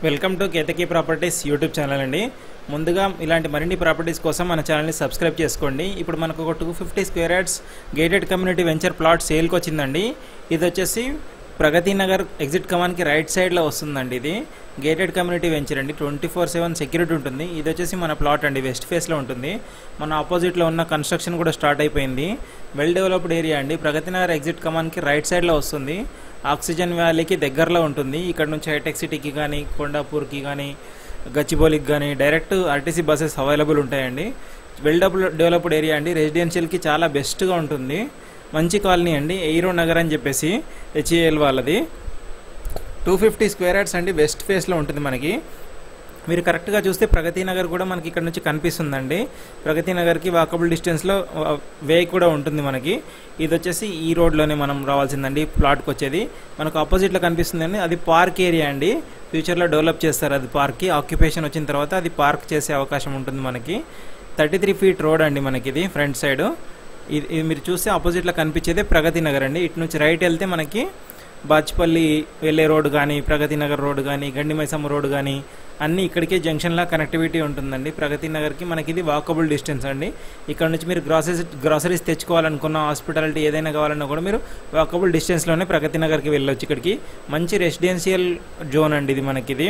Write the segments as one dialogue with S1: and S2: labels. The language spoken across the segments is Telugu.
S1: Welcome to Ketaki properties YouTube channel అండి. ముందుగా ఇలాంటి మరిన్ని ప్రాపర్టీస్ కోసం మన ఛానల్ని సబ్స్క్రైబ్ చేసుకోండి. ఇప్పుడు మనకు ఒక 250 square yards gated community venture plot సేల్కి వచ్చిందండి. ఇది వచ్చేసి ప్రగతి నగర్ ఎగ్జిట్ కమాన్కి రైట్ సైడ్లో వస్తుందండి. ఇది గేటెడ్ కమ్యూనిటీ వెంచర్ అండి. 24/7 సెక్యూరిటీ ఉంటుంది. ఇది వచ్చేసి మన ప్లాట్ అండి, వెస్ట్ ఫేస్లో ఉంటుంది. మన ఆపోజిట్లో ఉన్న కన్స్ట్రక్షన్ కూడా స్టార్ట్ అయిపోయింది. వెల్ డెవలప్డ్ ఏరియా అండి. ప్రగతి నగర్ ఎగ్జిట్ కమాన్కి రైట్ సైడ్లో వస్తుంది. ఆక్సిజన్ వ్యాలీకి దగ్గరలో ఉంటుంది. ఇక్కడ నుంచి హైటెక్ సిటీకి కానీ, కొండాపూర్కి కానీ, గచ్చిబౌలికి కానీ డైరెక్ట్ ఆర్టీసీ బస్సెస్ అవైలబుల్ ఉంటాయండి. వెల్ డెవలప్డ్ ఏరియా అండి. రెసిడెన్షియల్కి చాలా బెస్ట్గా ఉంటుంది. మంచి కాలనీ అండి. ఎయిరో నగర్ అని చెప్పేసి హెచ్ఏఎల్ వాళ్ళది. 250 స్క్వేర్ యార్డ్స్ అండి. వెస్ట్ ఫేస్లో ఉంటుంది మనకి. మీరు కరెక్ట్గా చూస్తే ప్రగతి నగర్ కూడా మనకి ఇక్కడ నుంచి కనిపిస్తుందండి. ప్రగతి నగర్కి వాకబుల్ డిస్టెన్స్లో వే కూడా ఉంటుంది మనకి. ఇది వచ్చేసి ఈ రోడ్లోనే మనం రావాల్సిందండి. ప్లాట్కి వచ్చేది మనకు ఆపోజిట్లో కనిపిస్తుందండి. అది పార్క్ ఏరియా అండి. ఫ్యూచర్లో డెవలప్ చేస్తారు అది పార్క్కి. ఆక్యుపేషన్ వచ్చిన తర్వాత అది పార్క్ చేసే అవకాశం ఉంటుంది మనకి. 33 ఫీట్ రోడ్ అండి మనకి. ఇది ఫ్రంట్ సైడ్. ఇది మీరు చూస్తే ఆపోజిట్లో కనిపించేదే ప్రగతి నగర్ అండి. ఇటు నుంచి రైట్ వెళ్తే మనకి బాచ్పల్లి వెళ్ళే రోడ్డు కానీ, ప్రగతి నగర్ రోడ్డు కానీ, గండిమైసమ్మ రోడ్డు కానీ అన్నీ ఇక్కడికే జంక్షన్లా కనెక్టివిటీ ఉంటుందండి. ప్రగతి నగర్కి మనకి ఇది వాకబుల్ డిస్టెన్స్ అండి. ఇక్కడ నుంచి మీరు గ్రాసరీస్ తెచ్చుకోవాలనుకున్న, హాస్పిటాలిటీ ఏదైనా కావాలన్నా కూడా మీరు వాకబుల్ డిస్టెన్స్లోనే ప్రగతి నగర్కి వెళ్ళొచ్చు. ఇక్కడికి మంచి రెసిడెన్షియల్ జోన్ అండి ఇది మనకి. ఇది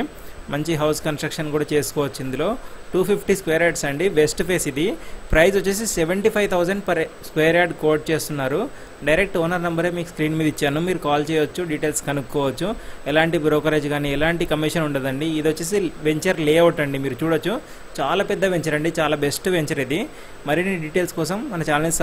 S1: మంచి హౌస్ కన్స్ట్రక్షన్ కూడా చేసుకోవచ్చు. ఇందులో 250 స్క్వేర్ యార్డ్స్ అండి. West face. ఇది ప్రైస్ వచ్చేసి 75,000 పర్ స్క్వేర్ యార్డ్ కోట్ చేస్తున్నారు. డైరెక్ట్ ఓనర్ నెంబరే మీకు స్క్రీన్ మీద ఇచ్చాను. మీరు కాల్ చేయవచ్చు, డీటెయిల్స్ కనుక్కోవచ్చు. ఎలాంటి బ్రోకరేజ్ కానీ ఎలాంటి కమిషన్ ఉండదండి. ఇది వచ్చేసి వెంచర్ లేఅవుట్ అండి. మీరు చూడొచ్చు, చాలా పెద్ద వెంచర్ అండి. చాలా బెస్ట్ వెంచర్ ఇది. మరిన్ని డీటెయిల్స్ కోసం మన ఛానల్ని